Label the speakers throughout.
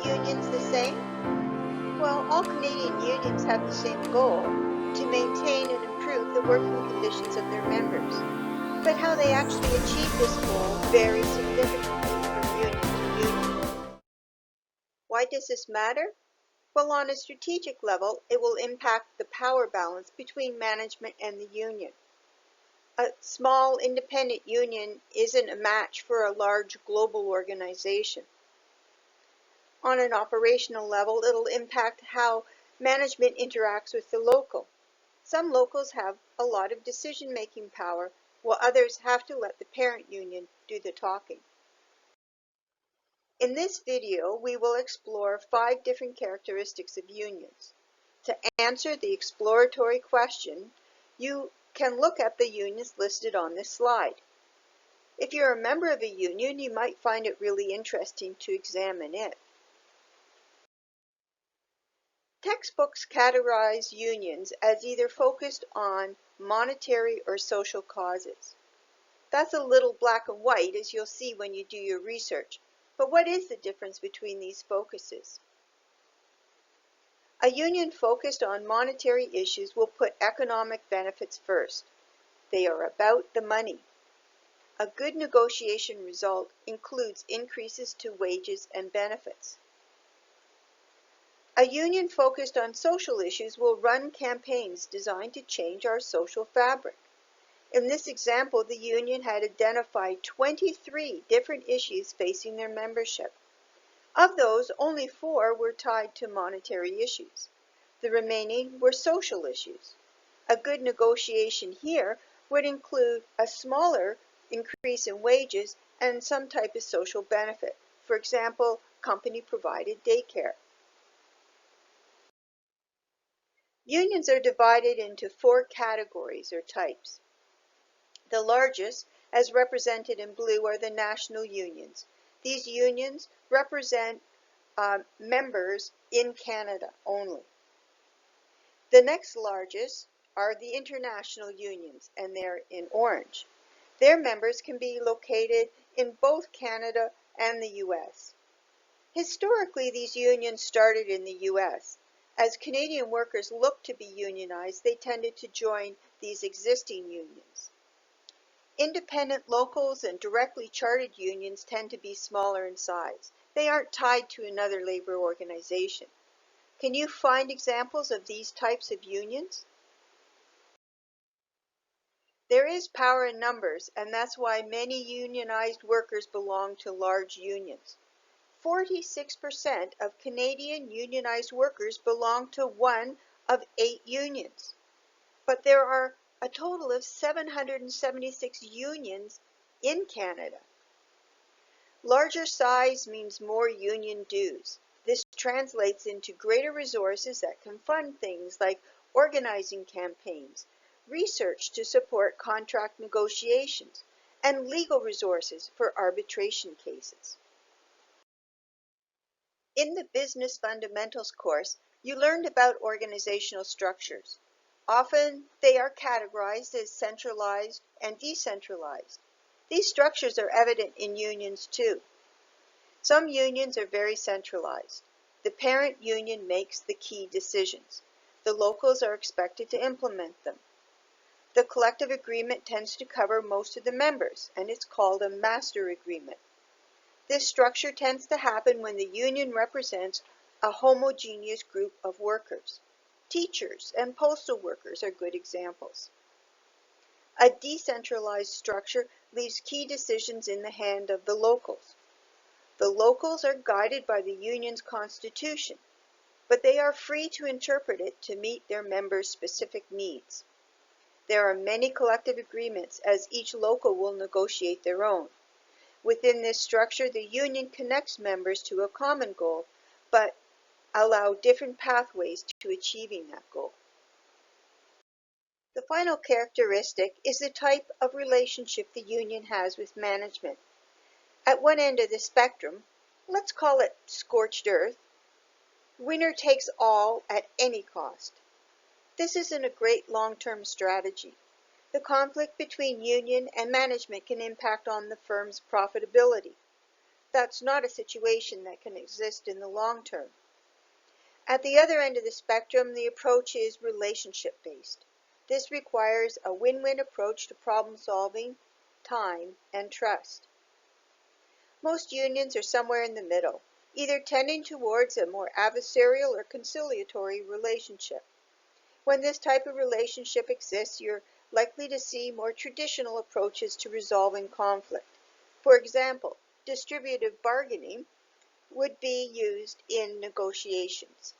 Speaker 1: unions the same? Well, all Canadian unions have the same goal, to maintain and improve the working conditions of their members. But how they actually achieve this goal varies significantly from union to union. Why does this matter? Well, on a strategic level, it will impact the power balance between management and the union. A small independent union isn't a match for a large global organization. On an operational level, it'll impact how management interacts with the local. Some locals have a lot of decision-making power, while others have to let the parent union do the talking. In this video, we will explore 5 different characteristics of unions. To answer the exploratory question, you can look at the unions listed on this slide. If you're a member of a union, you might find it really interesting to examine it. Textbooks categorize unions as either focused on monetary or social causes. That's a little black and white, as you'll see when you do your research. But what is the difference between these focuses? A union focused on monetary issues will put economic benefits first. They are about the money. A good negotiation result includes increases to wages and benefits. A union focused on social issues will run campaigns designed to change our social fabric. In this example, the union had identified 23 different issues facing their membership. Of those, only 4 were tied to monetary issues. The remaining were social issues. A good negotiation here would include a smaller increase in wages and some type of social benefit. For example, company-provided daycare. Unions are divided into 4 categories or types. The largest, as represented in blue, are the national unions. These unions represent members in Canada only. The next largest are the international unions, and they're in orange. Their members can be located in both Canada and the US. Historically, these unions started in the US. As Canadian workers looked to be unionized, they tended to join these existing unions. Independent locals and directly chartered unions tend to be smaller in size. They aren't tied to another labor organization. Can you find examples of these types of unions? There is power in numbers, and that's why many unionized workers belong to large unions. 46% of Canadian unionized workers belong to one of 8 unions. But there are a total of 776 unions in Canada. Larger size means more union dues. This translates into greater resources that can fund things like organizing campaigns, research to support contract negotiations, and legal resources for arbitration cases. In the Business Fundamentals course, you learned about organizational structures. Often they are categorized as centralized and decentralized. These structures are evident in unions too. Some unions are very centralized. The parent union makes the key decisions. The locals are expected to implement them. The collective agreement tends to cover most of the members, and it's called a master agreement. This structure tends to happen when the union represents a homogeneous group of workers. Teachers and postal workers are good examples. A decentralized structure leaves key decisions in the hand of the locals. The locals are guided by the union's constitution, but they are free to interpret it to meet their members' specific needs. There are many collective agreements, as each local will negotiate their own. Within this structure, the union connects members to a common goal, but allow different pathways to achieving that goal. The final characteristic is the type of relationship the union has with management. At one end of the spectrum, let's call it scorched earth, winner takes all at any cost. This isn't a great long-term strategy. The conflict between union and management can impact on the firm's profitability. That's not a situation that can exist in the long term. At the other end of the spectrum, the approach is relationship-based. This requires a win-win approach to problem solving, time, and trust. Most unions are somewhere in the middle, either tending towards a more adversarial or conciliatory relationship. When this type of relationship exists, you're likely to see more traditional approaches to resolving conflict. For example, distributive bargaining would be used in negotiations.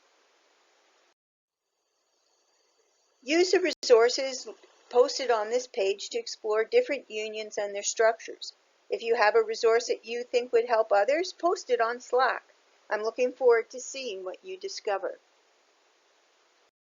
Speaker 1: Use the resources posted on this page to explore different unions and their structures. If you have a resource that you think would help others, post it on Slack. I'm looking forward to seeing what you discover.